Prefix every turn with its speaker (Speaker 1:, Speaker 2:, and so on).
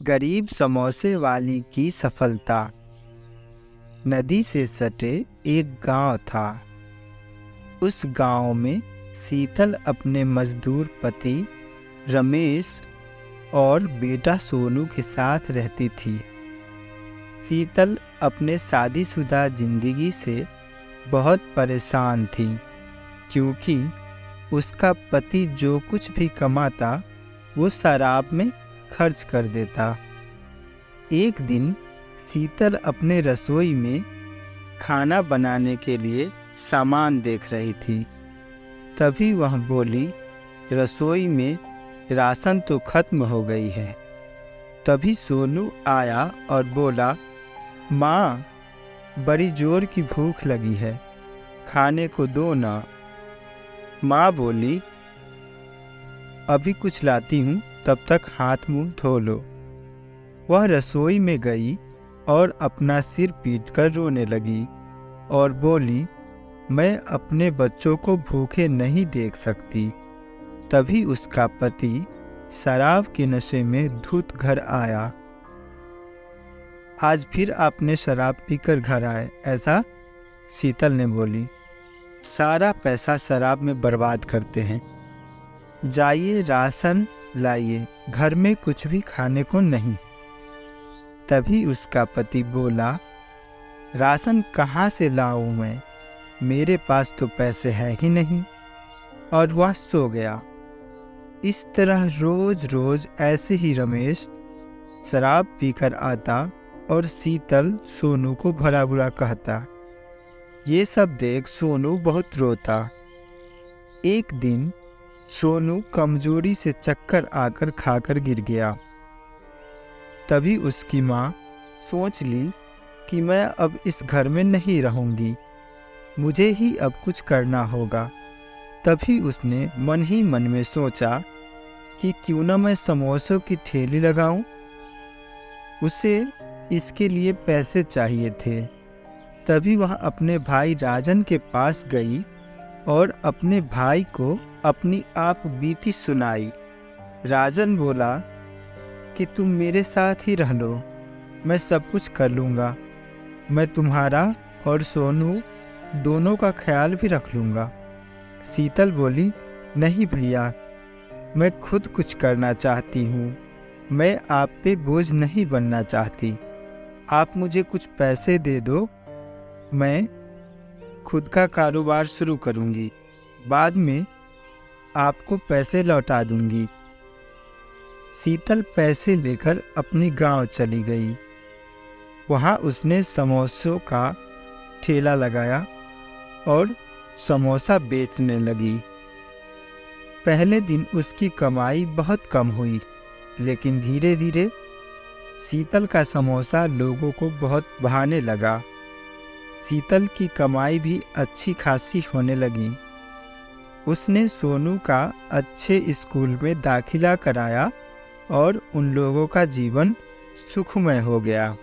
Speaker 1: गरीब समोसे वाली की सफलता। नदी से सटे एक गांव था। उस गांव में शीतल अपने मजदूर पति रमेश और बेटा सोनू के साथ रहती थी। शीतल अपने शादीशुदा जिंदगी से बहुत परेशान थी, क्योंकि उसका पति जो कुछ भी कमाता वो शराब में खर्च कर देता। एक दिन शीतल अपने रसोई में खाना बनाने के लिए सामान देख रही थी। तभी वह बोली, रसोई में राशन तो खत्म हो गई है। तभी सोनू आया और बोला, माँ, बड़ी जोर की भूख लगी है, खाने को दो ना। माँ बोली, अभी कुछ लाती हूँ, तब तक हाथ मुंह धो लो। वह रसोई में गई और अपना सिर पीटकर रोने लगी और बोली, मैं अपने बच्चों को भूखे नहीं देख सकती। तभी उसका पति शराब के नशे में धुत घर आया। आज फिर आपने शराब पीकर घर आए ऐसा? शीतल ने बोली, सारा पैसा शराब में बर्बाद करते हैं। जाइए राशन लाइए, घर में कुछ भी खाने को नहीं। तभी उसका पति बोला, राशन कहाँ से लाऊं मैं, मेरे पास तो पैसे है ही नहीं। और वह सो गया। इस तरह रोज रोज ऐसे ही रमेश शराब पीकर आता और शीतल सोनू को भला बुरा कहता। ये सब देख सोनू बहुत रोता। एक दिन सोनू कमजोरी से चक्कर आकर खाकर गिर गया। तभी उसकी माँ सोच ली कि मैं अब इस घर में नहीं रहूंगी, मुझे ही अब कुछ करना होगा। तभी उसने मन ही मन में सोचा कि क्यों न मैं समोसों की ठेली लगाऊं। उसे इसके लिए पैसे चाहिए थे। तभी वह अपने भाई राजन के पास गई और अपने भाई को अपनी आप बीती सुनाई। राजन बोला कि तुम मेरे साथ ही रह लो, मैं सब कुछ कर लूँगा। मैं तुम्हारा और सोनू दोनों का ख्याल भी रख लूँगा। शीतल बोली, नहीं भैया, मैं खुद कुछ करना चाहती हूँ, मैं आप पे बोझ नहीं बनना चाहती। आप मुझे कुछ पैसे दे दो, मैं खुद का कारोबार शुरू करूँगी, बाद में आपको पैसे लौटा दूँगी। शीतल पैसे लेकर अपनी गांव चली गई। वहां उसने समोसों का ठेला लगाया और समोसा बेचने लगी। पहले दिन उसकी कमाई बहुत कम हुई, लेकिन धीरे धीरे शीतल का समोसा लोगों को बहुत भाने लगा। शीतल की कमाई भी अच्छी खासी होने लगी। उसने सोनू का अच्छे स्कूल में दाखिला कराया और उन लोगों का जीवन सुखमय हो गया।